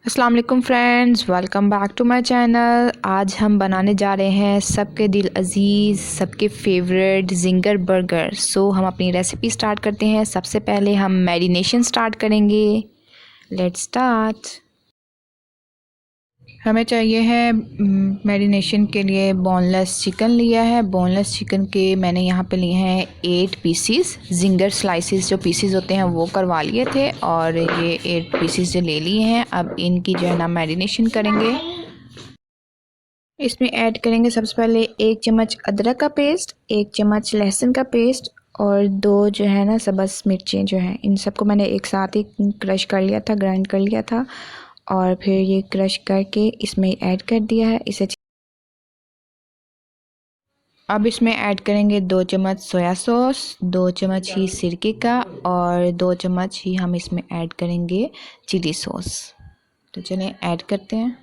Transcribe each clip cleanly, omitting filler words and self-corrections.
अस्सलाम वालेकुम friends, welcome back to my channel. आज हम बनाने जा रहे हैं सबके दिल अज़ीज़, सबके फेवरेट जिंगर बर्गर। सो हम अपनी रेसिपी स्टार्ट करते हैं। सबसे पहले हम मैरिनेशन स्टार्ट करेंगे। Let's start. हमें चाहिए है मैरिनेशन के लिए बोनलेस चिकन लिया है। बोनलेस चिकन के मैंने यहाँ पे लिए हैं 8 पीसीस। जिंगर स्लाइसेस जो पीसीस होते हैं वो करवा लिए थे और ये 8 पीसीस जो ले लिए हैं। अब इनकी जो है ना मैरिनेशन करेंगे। इसमें ऐड करेंगे सबसे पहले 1 चम्मच अदरक का पेस्ट, 1 चम्मच लहसुन का पेस्ट और 2 जो है ना सब्ज़ मिर्चें जो हैं, इन सबको मैंने एक साथ ही क्रश कर लिया था, ग्राइंड कर लिया था और फिर ये क्रश करके इसमें ऐड कर दिया है इसे। अब इसमें ऐड करेंगे 2 चम्मच सोया सॉस, 2 चम्मच ही सिरके का और 2 चम्मच ही हम इसमें ऐड करेंगे चिली सॉस। तो चलें ऐड करते हैं।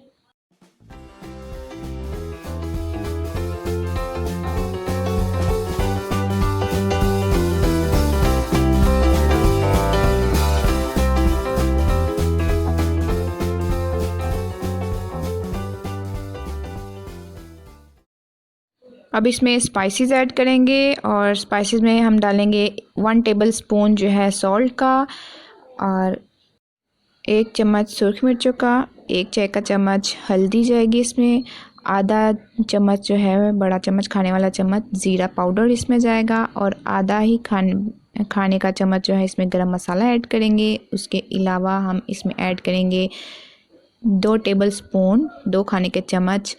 अब इसमें स्पाइसेस ऐड करेंगे और स्पाइसेस में हम डालेंगे 1 टेबलस्पून जो है सॉल्ट का और 1 चम्मच सूखी मिर्चों का, 1 चाय का चम्मच हल्दी जाएगी इसमें, आधा चम्मच जो है बड़ा चम्मच खाने वाला चम्मच ज़ीरा पाउडर इसमें जाएगा और आधा ही खाने का चम्मच जो है इसमें गरम मसाला ऐड करेंगे। उसके अलावा हम इसमें ऐड करेंगे 2 टेबलस्पून 2 खाने के चम्मच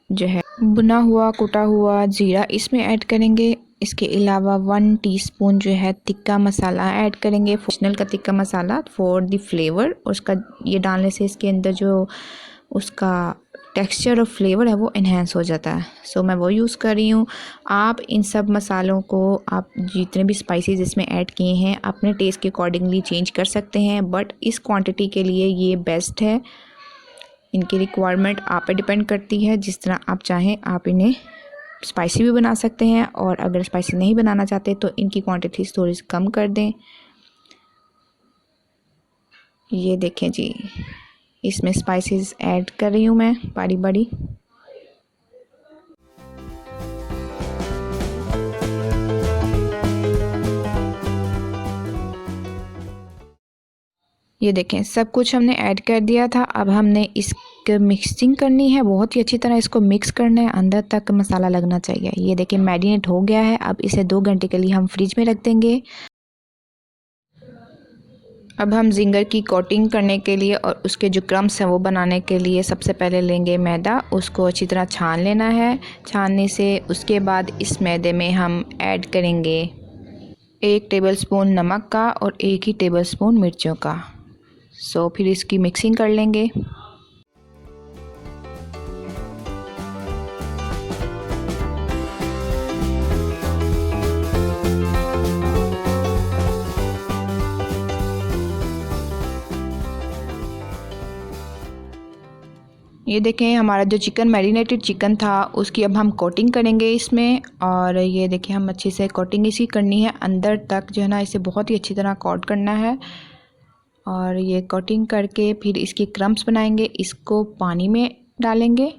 जो है भुना हुआ कुटा हुआ ज़ीरा इसमें ऐड करेंगे। इसके अलावा 1 टीस्पून जो है तिक्का मसाला ऐड करेंगे, ओरिजिनल का तिक्का मसाला फॉर द फ्लेवर। उसका ये डालने से इसके अंदर जो उसका टेक्सचर और फ्लेवर है वो इन्हेंस हो जाता है। सो मैं वो यूज़ कर रही हूँ। आप इन सब मसालों को आप जितने भी स्पाइसेस इसमें ऐड किए हैं अपने टेस्ट के अकॉर्डिंगली चेंज कर सकते हैं, बट इस क्वांटिटी के लिए ये बेस्ट है। इनकी रिक्वायरमेंट आप पे डिपेंड करती है, जिस तरह आप चाहें आप इन्हें स्पाइसी भी बना सकते हैं और अगर स्पाइसी नहीं बनाना चाहते तो इनकी क्वांटिटी थोड़ी सी कम कर दें। ये देखें जी, इसमें स्पाइसेस ऐड कर रही हूँ मैं बारी बारी। ये देखें सब कुछ हमने ऐड कर दिया था। अब हमने इसकी मिक्सिंग करनी है, बहुत ही अच्छी तरह इसको मिक्स करना है, अंदर तक मसाला लगना चाहिए। ये देखें मैरिनेट हो गया है। अब इसे 2 घंटे के लिए हम फ्रिज में रख देंगे। अब हम जिंगर की कोटिंग करने के लिए और उसके जो क्रम्स हैं वो बनाने के लिए सबसे पहले लेंगे मैदा, उसको अच्छी तरह छान लेना है। छानने से उसके बाद इस मैदे में हम ऐड करेंगे 1 टेबलस्पून नमक का और 1 ही टेबलस्पून मिर्चों का। सो फिर इसकी मिक्सिंग कर लेंगे। ये देखें हमारा जो चिकन मैरिनेटेड चिकन था उसकी अब हम कोटिंग करेंगे इसमें। और ये देखें हम अच्छे से कोटिंग इसकी करनी है, अंदर तक जो है ना इसे बहुत ही अच्छी तरह कोट करना है। और ये कोटिंग करके फिर इसके क्रम्स बनाएंगे, इसको पानी में डालेंगे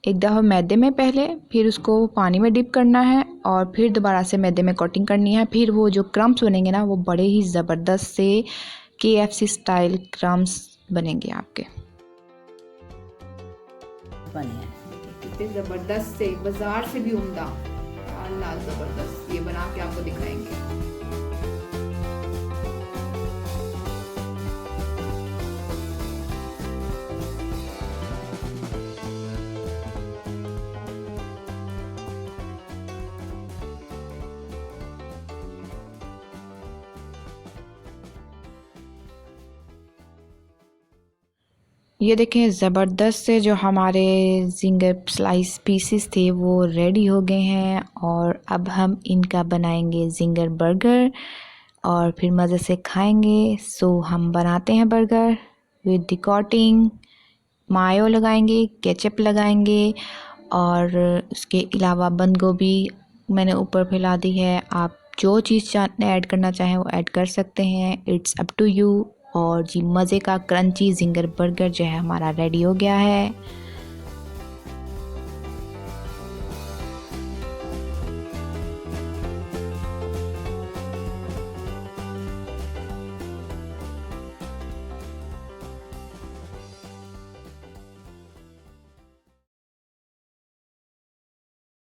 एक दफ़ा मैदे में पहले, फिर उसको पानी में डिप करना है और फिर दोबारा से मैदे में कोटिंग करनी है। फिर वो जो क्रम्स बनेंगे ना वो बड़े ही ज़बरदस्त से KFC स्टाइल क्रम्स बनेंगे आपके। कितने ज़बरदस्त से, बाजार से भी उम्दा, अल्लाह ज़बरदस्त। ये बना के आपको दिखाएंगे। ये देखें ज़बरदस्त से जो हमारे जिंगर स्लाइस पीसेस थे वो रेडी हो गए हैं और अब हम इनका बनाएंगे जिंगर बर्गर और फिर मज़े से खाएंगे। सो हम बनाते हैं बर्गर विद द कोटिंग, मायो लगाएंगे, केचप लगाएंगे और उसके अलावा बंद गोभी मैंने ऊपर फैला दी है। आप जो चीज़ ऐड करना चाहें वो ऐड कर सकते हैं, इट्स अप टू यू। और जी मज़े का क्रंची जिंगर बर्गर जो है हमारा रेडी हो गया है।